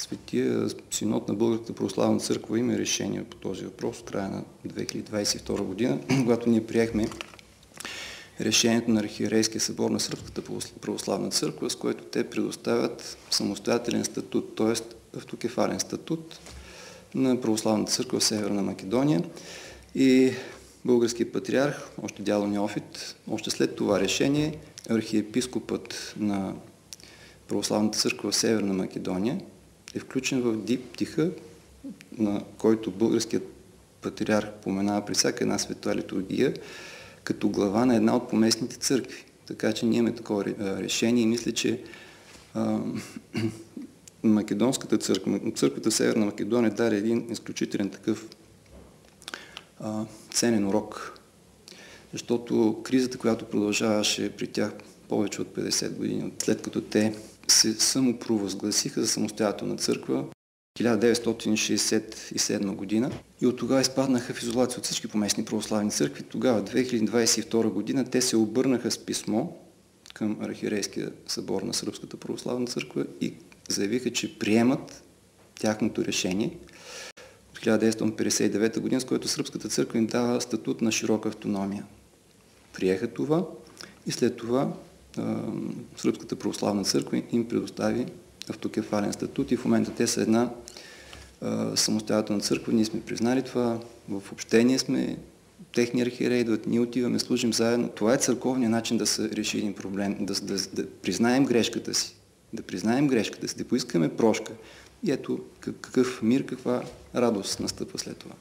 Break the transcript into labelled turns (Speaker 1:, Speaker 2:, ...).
Speaker 1: Светия Синод на Българската православна църква има решение по този въпрос в края на 2022 година, когато ние приехме решението на Архиерейския събор на Сръбската православна църква, с което те предоставят самостоятелен статут, т.е. автокефален статут на православната църква в Северна Македония. И българският патриарх, още дядо Неофит, още след това решение, архиепископът на православната църква в Северна Македония е включен в диптиха, на който българският патриарх поменава при всяка една света литургия, като глава на една от поместните църкви. Така че ние имаме такова решение и мисля, че Македонската църква, църквата в Северна Македония даде един изключителен такъв ценен урок. Защото кризата, която продължаваше при тях повече от 50 години, след като те се самопровъзгласиха за самостоятелна църква, 1967 година, и от тогава изпаднаха в изолация от всички поместни православни църкви. Тогава, 2022 година, те се обърнаха с писмо към Архиерейския събор на Сръбската православна църква и заявиха, че приемат тяхното решение от 1959 година, с което Сръбската църква им дава статут на широка автономия. Приеха това и след това Сръбската православна църква им предостави автокефален статут и в момента те са една самостоятелна църква. Ние сме признали това, в общение сме, техни архиереи идват, ние отиваме, служим заедно. Това е църковният начин да се реши един проблем, да признаем грешката си, да поискаме прошка. И ето какъв мир, каква радост настъпва след това.